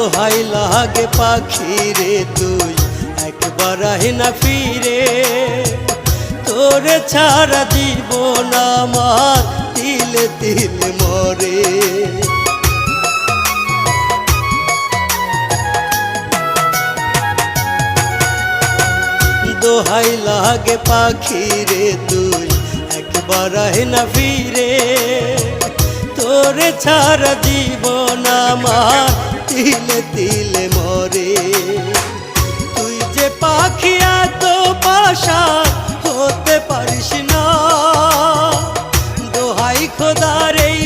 দোহাই লাগে পাখি রে তুই একবার আহি না ফিরে, তোরে ছাড়া জীবন আমার তিলে তিলে মরে। দোহাই লাগে পাখি রে তুই একবার আহি না ফিরে, তোরে ছাড়া জীবন আমার তিলে তিলে মরে। তুই যে পাখি এত পাশান হতে পারিস না, দোহাই খোদার এই